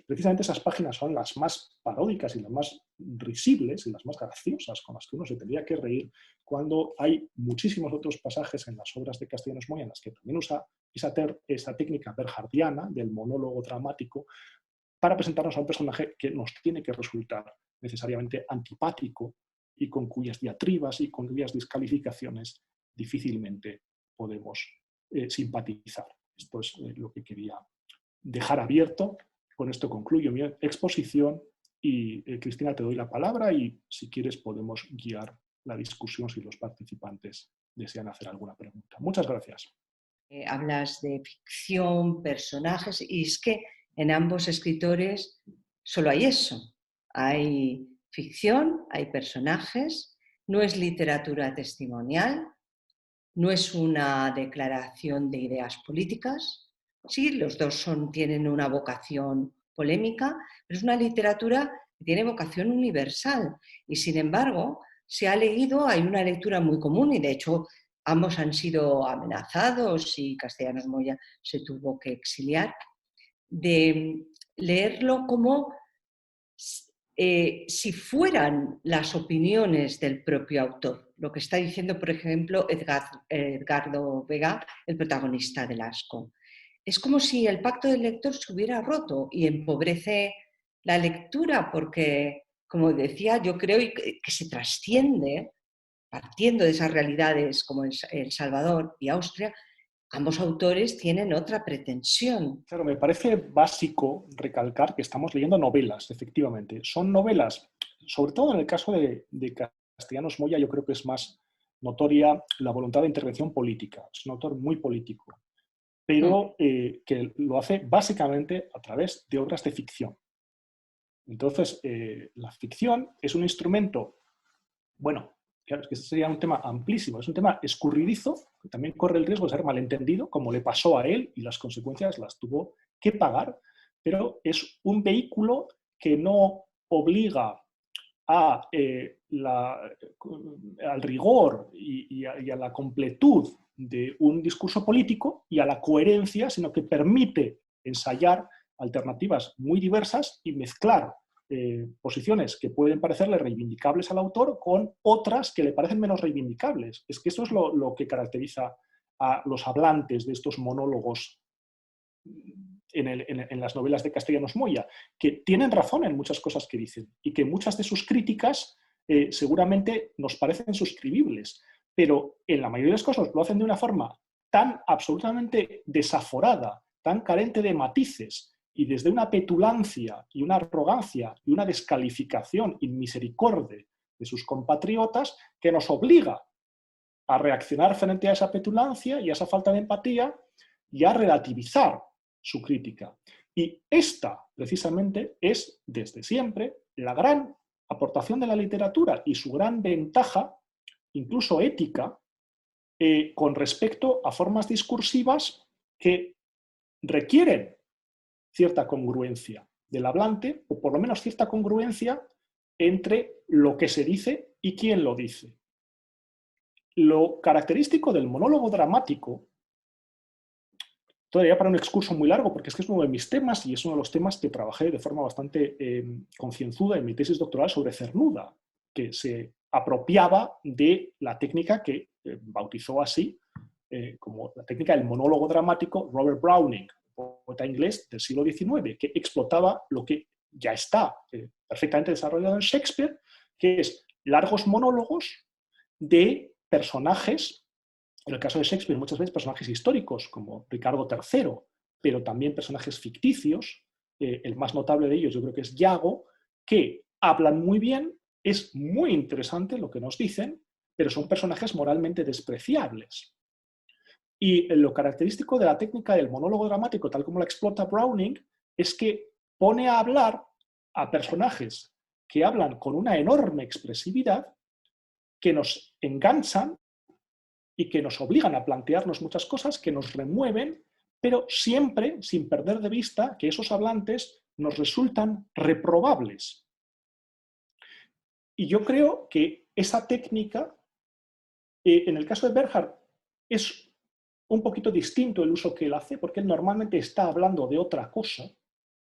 precisamente esas páginas son las más paródicas y las más risibles y las más graciosas con las que uno se tendría que reír, cuando hay muchísimos otros pasajes en las obras de Castellanos Moya en las que también usa esa técnica bernhardiana del monólogo dramático para presentarnos a un personaje que nos tiene que resultar necesariamente antipático y con cuyas diatribas y con cuyas descalificaciones difícilmente podemos simpatizar. Esto es lo que quería dejar abierto. Con esto concluyo mi exposición y Cristina, te doy la palabra y si quieres podemos guiar la discusión si los participantes desean hacer alguna pregunta. Muchas gracias. Hablas de ficción, personajes, y es que en ambos escritores solo hay eso. Hay ficción, hay personajes, no es literatura testimonial, no es una declaración de ideas políticas. Sí, los dos tienen una vocación polémica, pero es una literatura que tiene vocación universal y, sin embargo, se ha leído, hay una lectura muy común y, de hecho, ambos han sido amenazados y Castellanos Moya se tuvo que exiliar, de leerlo como si fueran las opiniones del propio autor. Lo que está diciendo, por ejemplo, Edgardo Vega, el protagonista del Asco. Es como si el pacto del lector se hubiera roto y empobrece la lectura porque, como decía, yo creo que se trasciende partiendo de esas realidades como El Salvador y Austria, ambos autores tienen otra pretensión. Claro, me parece básico recalcar que estamos leyendo novelas, efectivamente. Son novelas, sobre todo en el caso de Castellanos Moya, yo creo que es más notoria la voluntad de intervención política. Es un autor muy político, pero que lo hace básicamente a través de obras de ficción. Entonces, la ficción es un instrumento, bueno, claro, es que ese sería un tema amplísimo, es un tema escurridizo, que también corre el riesgo de ser malentendido, como le pasó a él, y las consecuencias las tuvo que pagar, pero es un vehículo que no obliga a, al rigor y a la completud de un discurso político y a la coherencia, sino que permite ensayar alternativas muy diversas y mezclar posiciones que pueden parecerle reivindicables al autor con otras que le parecen menos reivindicables. Es que eso es lo que caracteriza a los hablantes de estos monólogos en las novelas de Castellanos Moya, que tienen razón en muchas cosas que dicen y que muchas de sus críticas seguramente nos parecen suscribibles, pero en la mayoría de los casos lo hacen de una forma tan absolutamente desaforada, tan carente de matices y desde una petulancia y una arrogancia y una descalificación inmisericordia de sus compatriotas que nos obliga a reaccionar frente a esa petulancia y a esa falta de empatía y a relativizar su crítica. Y esta, precisamente, es, desde siempre, la gran aportación de la literatura y su gran ventaja, incluso ética, con respecto a formas discursivas que requieren cierta congruencia del hablante, o por lo menos cierta congruencia entre lo que se dice y quién lo dice. Lo característico del monólogo dramático, todavía para un excurso muy largo, porque es que es uno de mis temas y es uno de los temas que trabajé de forma bastante concienzuda en mi tesis doctoral sobre Cernuda, que se apropiaba de la técnica que bautizó así como la técnica del monólogo dramático Robert Browning, poeta inglés del siglo XIX, que explotaba lo que ya está perfectamente desarrollado en Shakespeare, que es largos monólogos de personajes, en el caso de Shakespeare muchas veces personajes históricos como Ricardo III, pero también personajes ficticios, el más notable de ellos yo creo que es Iago, que hablan muy bien, es muy interesante lo que nos dicen, pero son personajes moralmente despreciables. Y lo característico de la técnica del monólogo dramático, tal como la explota Browning, es que pone a hablar a personajes que hablan con una enorme expresividad, que nos enganchan y que nos obligan a plantearnos muchas cosas, que nos remueven, pero siempre sin perder de vista que esos hablantes nos resultan reprobables. Y yo creo que esa técnica, en el caso de Bernhard, es un poquito distinto el uso que él hace, porque él normalmente está hablando de otra cosa.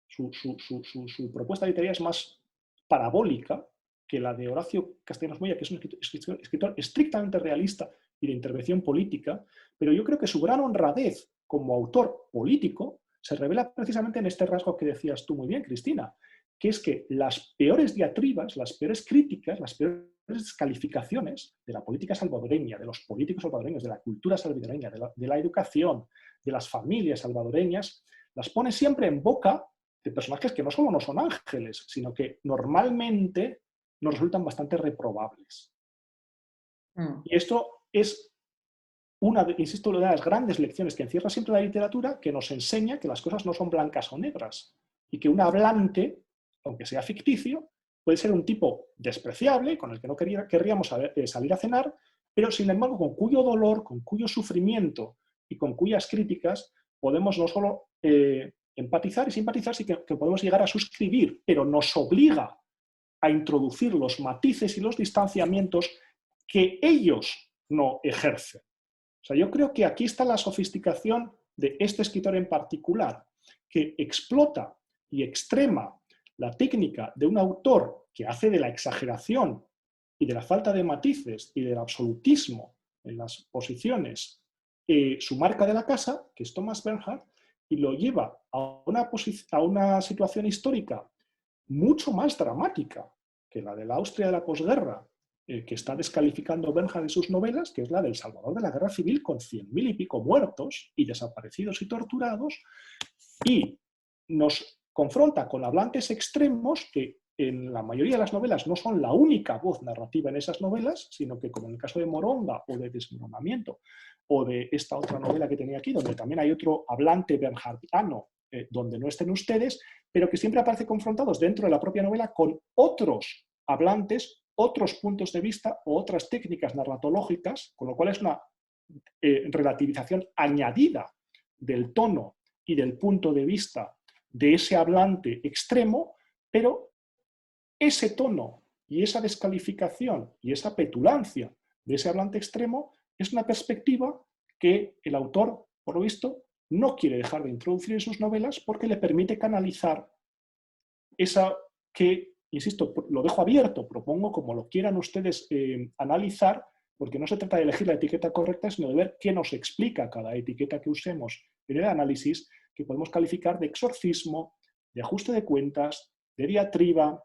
Su propuesta literaria es más parabólica que la de Horacio Castellanos Moya, que es un escritor estrictamente realista y de intervención política, pero yo creo que su gran honradez como autor político se revela precisamente en este rasgo que decías tú muy bien, Cristina, que es que las peores diatribas, las peores críticas, las peores descalificaciones de la política salvadoreña, de los políticos salvadoreños, de la cultura salvadoreña, de la educación, de las familias salvadoreñas, las pone siempre en boca de personajes que no solo no son ángeles, sino que normalmente nos resultan bastante reprobables. Y esto es insisto, una de las grandes lecciones que encierra siempre la literatura, que nos enseña que las cosas no son blancas o negras y que un hablante, aunque sea ficticio, puede ser un tipo despreciable, con el que no querríamos salir a cenar, pero sin embargo con cuyo dolor, con cuyo sufrimiento y con cuyas críticas podemos no solo empatizar y simpatizar, sino que podemos llegar a suscribir, pero nos obliga a introducir los matices y los distanciamientos que ellos no ejercen. O sea, yo creo que aquí está la sofisticación de este escritor en particular, que explota y extrema la técnica de un autor que hace de la exageración y de la falta de matices y del absolutismo en las posiciones su marca de la casa, que es Thomas Bernhard, y lo lleva a una situación histórica mucho más dramática que la de la Austria de la posguerra, que está descalificando Bernhard de sus novelas, que es la del Salvador de la Guerra Civil, con 100.000 y pico muertos y desaparecidos y torturados, y nos confronta con hablantes extremos que en la mayoría de las novelas no son la única voz narrativa en esas novelas, sino que, como en el caso de Moronga o de Desmoronamiento, o de esta otra novela que tenía aquí, donde también hay otro hablante bernhardiano, donde no estén ustedes, pero que siempre aparece confrontados dentro de la propia novela con otros hablantes, otros puntos de vista o otras técnicas narratológicas, con lo cual es una relativización añadida del tono y del punto de vista de ese hablante extremo, pero ese tono y esa descalificación y esa petulancia de ese hablante extremo es una perspectiva que el autor, por lo visto, no quiere dejar de introducir en sus novelas porque le permite canalizar esa que, insisto, lo dejo abierto, propongo como lo quieran ustedes analizar, porque no se trata de elegir la etiqueta correcta, sino de ver qué nos explica cada etiqueta que usemos en el análisis, que podemos calificar de exorcismo, de ajuste de cuentas, de diatriba,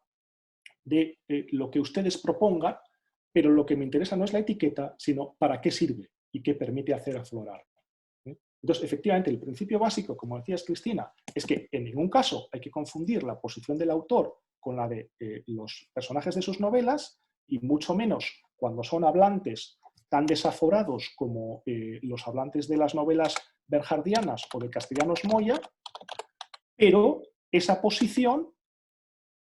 de lo que ustedes propongan, pero lo que me interesa no es la etiqueta, sino para qué sirve y qué permite hacer aflorar. Entonces, efectivamente, el principio básico, como decías, Cristina, es que en ningún caso hay que confundir la posición del autor con la de los personajes de sus novelas, y mucho menos cuando son hablantes tan desaforados como los hablantes de las novelas bernhardianas o de Castellanos Moya, pero esa posición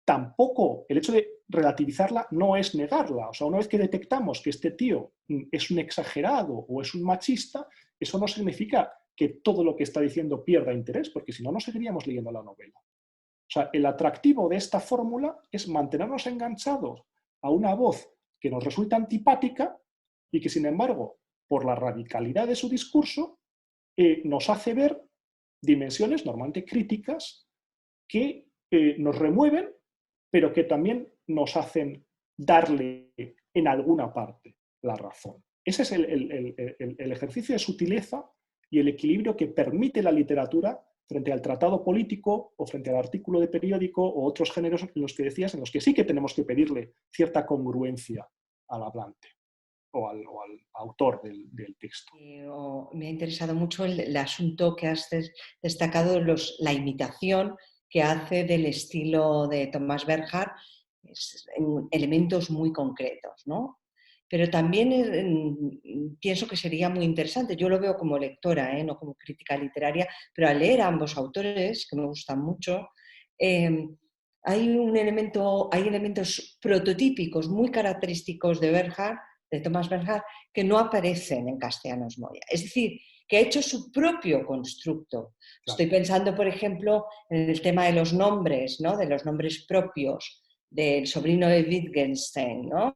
tampoco, el hecho de relativizarla no es negarla. O sea, una vez que detectamos que este tío es un exagerado o es un machista, eso no significa que todo lo que está diciendo pierda interés, porque si no, no seguiríamos leyendo la novela. O sea, el atractivo de esta fórmula es mantenernos enganchados a una voz que nos resulta antipática y que, sin embargo, por la radicalidad de su discurso, nos hace ver dimensiones normalmente críticas que nos remueven, pero que también nos hacen darle en alguna parte la razón. Ese es el ejercicio de sutileza y el equilibrio que permite la literatura frente al tratado político o frente al artículo de periódico o otros géneros en los que decías, en los que sí que tenemos que pedirle cierta congruencia al hablante o al autor del texto. Me ha interesado mucho el asunto que has destacado, la imitación que hace del estilo de Thomas Bernhard en elementos muy concretos, ¿no? Pero también pienso que sería muy interesante, yo lo veo como lectora, no como crítica literaria, pero al leer a ambos autores, que me gustan mucho, hay elementos prototípicos muy característicos de Bernhard, de Thomas Bernhard, que no aparecen en Castellanos Moya. Es decir, que ha hecho su propio constructo. Claro. Estoy pensando, por ejemplo, en el tema de los nombres, ¿no? De los nombres propios del sobrino de Wittgenstein, ¿no?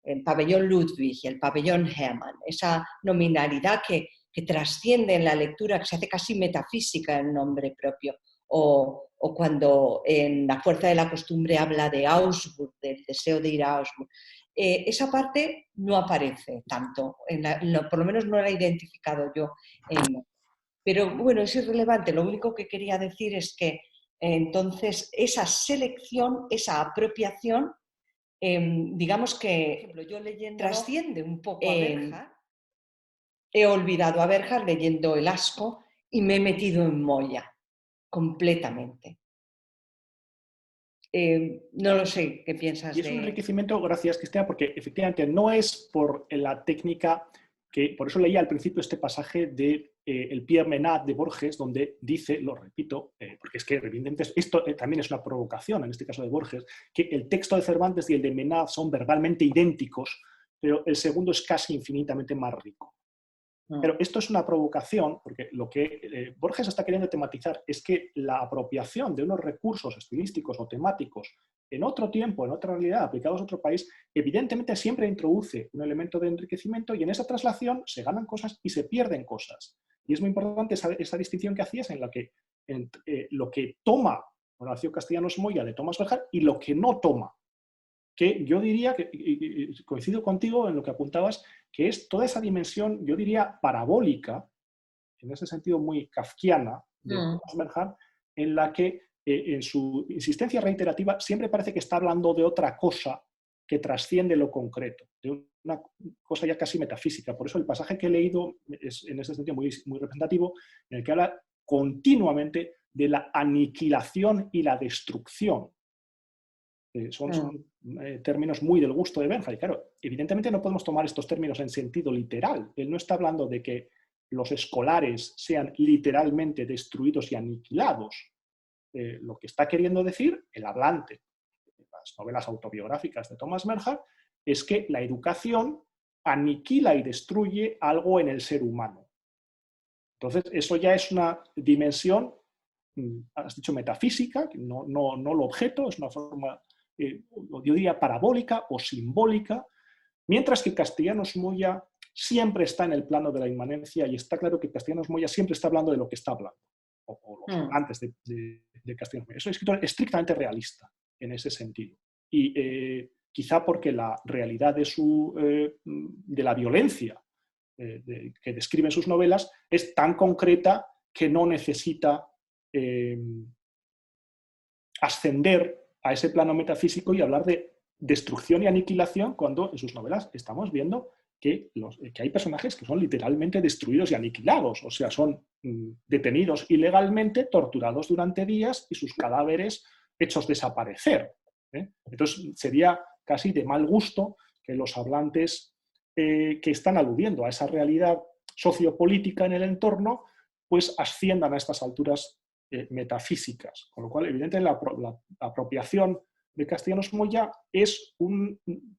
El pabellón Ludwig y el pabellón Hermann, esa nominalidad que trasciende en la lectura, que se hace casi metafísica en nombre propio. O cuando en La fuerza de la costumbre habla de Augsburg, del deseo de ir a Augsburg. Esa parte no aparece tanto, por lo menos no la he identificado yo. Pero bueno, es irrelevante. Lo único que quería decir es que entonces esa selección, esa apropiación, digamos que yo trasciende un poco a Bernhard. He olvidado a Bernhard leyendo El asco y me he metido en Moya completamente. No lo sé, ¿qué piensas? Y es un enriquecimiento, gracias Cristina, porque efectivamente no es por la técnica que, por eso leía al principio este pasaje de el Pierre Menat de Borges, donde dice, lo repito, porque es que evidentemente esto también es una provocación, en este caso de Borges, que el texto de Cervantes y el de Menat son verbalmente idénticos, pero el segundo es casi infinitamente más rico. Pero esto es una provocación, porque lo que Borges está queriendo tematizar es que la apropiación de unos recursos estilísticos o temáticos en otro tiempo, en otra realidad, aplicados a otro país, evidentemente siempre introduce un elemento de enriquecimiento y en esa traslación se ganan cosas y se pierden cosas. Y es muy importante esa distinción que hacías en la que lo que toma Horacio Castellanos Moya de Thomas Bernhard y lo que no toma. Que yo diría, que coincido contigo en lo que apuntabas, que es toda esa dimensión, yo diría, parabólica, en ese sentido muy kafkiana, de Thomas Bernhard, en la que en su insistencia reiterativa siempre parece que está hablando de otra cosa que trasciende lo concreto, de una cosa ya casi metafísica. Por eso el pasaje que he leído es en ese sentido muy, muy representativo, en el que habla continuamente de la aniquilación y la destrucción. Son términos muy del gusto de Benja. Y claro, evidentemente no podemos tomar estos términos en sentido literal. Él no está hablando de que los escolares sean literalmente destruidos y aniquilados. Lo que está queriendo decir el hablante de las novelas autobiográficas de Thomas Bernhard es que la educación aniquila y destruye algo en el ser humano. Entonces, eso ya es una dimensión, has dicho metafísica, no lo objeto, es una forma, yo diría, parabólica o simbólica, mientras que Castellanos Moya siempre está en el plano de la inmanencia y está claro que Castellanos Moya siempre está hablando de lo que está hablando, o los hablantes de Castellanos Moya. Es un escritor estrictamente realista en ese sentido. Y quizá porque la realidad de la violencia que describe en sus novelas es tan concreta que no necesita ascender a ese plano metafísico y hablar de destrucción y aniquilación cuando en sus novelas estamos viendo que hay personajes que son literalmente destruidos y aniquilados, o sea, son detenidos ilegalmente, torturados durante días y sus cadáveres hechos desaparecer. Entonces sería casi de mal gusto que los hablantes que están aludiendo a esa realidad sociopolítica en el entorno, pues asciendan a estas alturas metafísicas. Con lo cual, evidentemente, la apropiación de Castellanos Moya es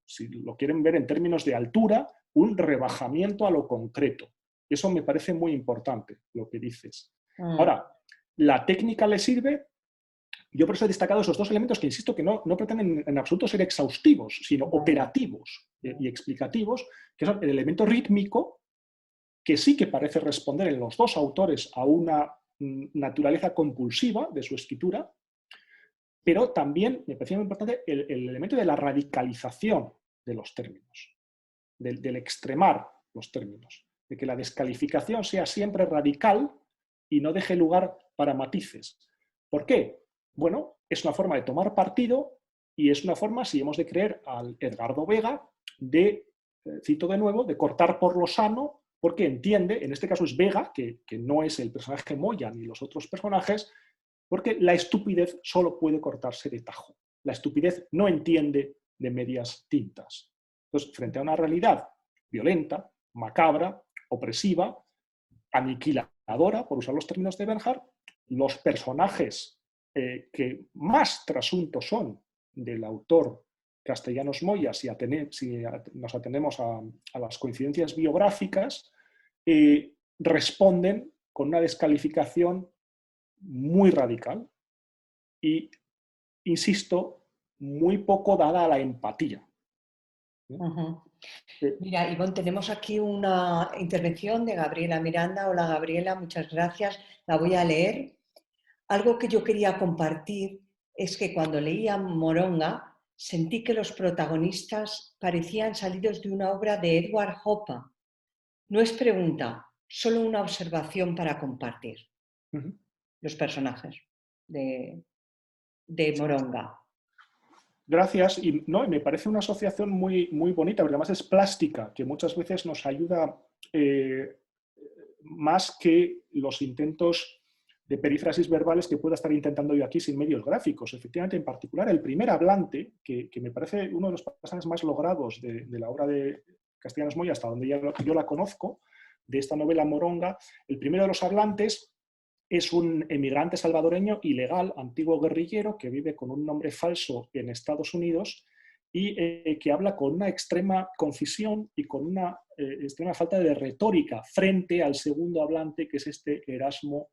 si lo quieren ver en términos de altura, un rebajamiento a lo concreto. Eso me parece muy importante, lo que dices. Ahora, ¿la técnica le sirve? Yo por eso he destacado esos dos elementos que, insisto, que no pretenden en absoluto ser exhaustivos, sino operativos y explicativos, que son el elemento rítmico, que sí que parece responder en los dos autores a una naturaleza compulsiva de su escritura, pero también me parecía muy importante el elemento de la radicalización de los términos, del extremar los términos, de que la descalificación sea siempre radical y no deje lugar para matices. ¿Por qué? Bueno, es una forma de tomar partido y es una forma, si hemos de creer al Edgardo Vega, cito de nuevo, de cortar por lo sano, porque entiende, en este caso es Vega, que no es el personaje Moya ni los otros personajes, porque la estupidez solo puede cortarse de tajo. La estupidez no entiende de medias tintas. Entonces, frente a una realidad violenta, macabra, opresiva, aniquiladora, por usar los términos de Bernhard, los personajes que más trasuntos son del autor Castellanos Moya, si nos atenemos a las coincidencias biográficas, responden con una descalificación muy radical y, insisto, muy poco dada a la empatía. Mira, Ivonne, tenemos aquí una intervención de Gabriela Miranda. Hola, Gabriela, muchas gracias. La voy a leer. Algo que yo quería compartir es que cuando leía Moronga sentí que los protagonistas parecían salidos de una obra de Edward Hopper. No es pregunta, solo una observación para compartir. Los personajes de Moronga. Gracias. Y me parece una asociación muy, muy bonita, porque además es plástica, que muchas veces nos ayuda más que los intentos de perífrasis verbales que pueda estar intentando yo aquí sin medios gráficos. Efectivamente, en particular, el primer hablante, que me parece uno de los pasajes más logrados de la obra de Castellanos Moya, hasta donde yo la conozco, de esta novela Moronga, el primero de los hablantes es un emigrante salvadoreño ilegal, antiguo guerrillero, que vive con un nombre falso en Estados Unidos y que habla con una extrema concisión y con una extrema falta de retórica frente al segundo hablante, que es este Erasmo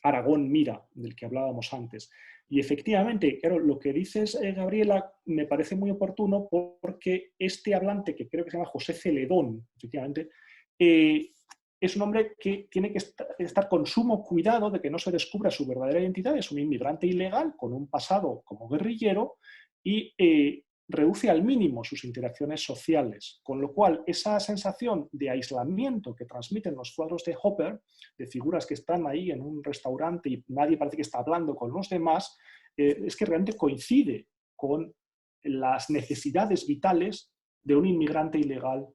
Aragón Mira, del que hablábamos antes. Y efectivamente, claro, lo que dices, Gabriela, me parece muy oportuno porque este hablante, que creo que se llama José Celedón, efectivamente, es un hombre que tiene que estar con sumo cuidado de que no se descubra su verdadera identidad. Es un inmigrante ilegal con un pasado como guerrillero y reduce al mínimo sus interacciones sociales, con lo cual esa sensación de aislamiento que transmiten los cuadros de Hopper, de figuras que están ahí en un restaurante y nadie parece que está hablando con los demás, es que realmente coincide con las necesidades vitales de un inmigrante ilegal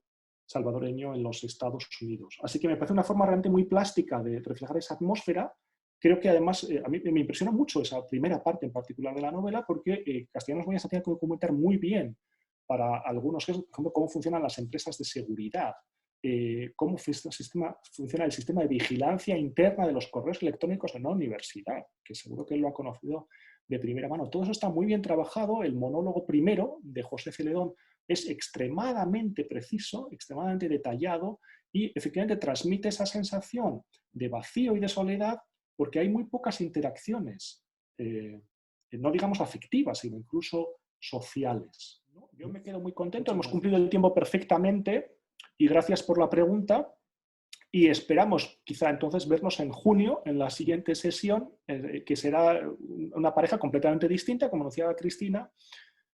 salvadoreño en los Estados Unidos. Así que me parece una forma realmente muy plástica de reflejar esa atmósfera. Creo que además a mí me impresiona mucho esa primera parte en particular de la novela porque Castellanos Moya se tiene que documentar muy bien para algunos casos, por ejemplo, cómo funcionan las empresas de seguridad, cómo funciona el sistema de vigilancia interna de los correos electrónicos en la universidad, que seguro que él lo ha conocido de primera mano. Todo eso está muy bien trabajado. El monólogo primero de José Celedón es extremadamente preciso, extremadamente detallado y efectivamente transmite esa sensación de vacío y de soledad porque hay muy pocas interacciones, no digamos afectivas, sino incluso sociales, ¿no? Yo me quedo muy contento, hemos cumplido el tiempo perfectamente y gracias por la pregunta y esperamos quizá entonces vernos en junio en la siguiente sesión, que será una pareja completamente distinta, como decía Cristina,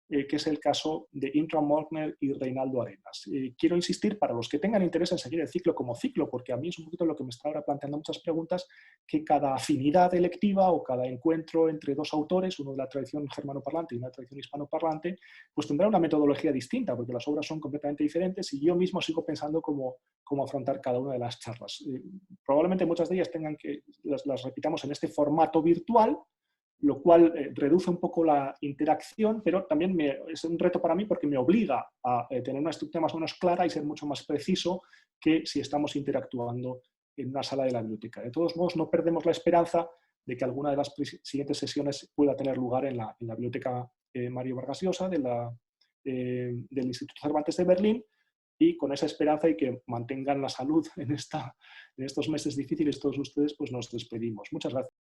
que es el caso de Intra Mortner y Reinaldo Arenas. Quiero insistir, para los que tengan interés en seguir el ciclo como ciclo, porque a mí es un poquito lo que me está ahora planteando muchas preguntas, que cada afinidad electiva o cada encuentro entre dos autores, uno de la tradición germanoparlante y una tradición hispanoparlante, pues tendrá una metodología distinta, porque las obras son completamente diferentes y yo mismo sigo pensando cómo afrontar cada una de las charlas. Probablemente muchas de ellas tengan que las repitamos en este formato virtual, lo cual reduce un poco la interacción, pero también es un reto para mí porque me obliga a tener una estructura más o menos clara y ser mucho más preciso que si estamos interactuando en una sala de la biblioteca. De todos modos, no perdemos la esperanza de que alguna de las siguientes sesiones pueda tener lugar en la biblioteca Mario Vargas Llosa del Instituto Cervantes de Berlín, y con esa esperanza y que mantengan la salud en estos meses difíciles todos ustedes, pues nos despedimos. Muchas gracias.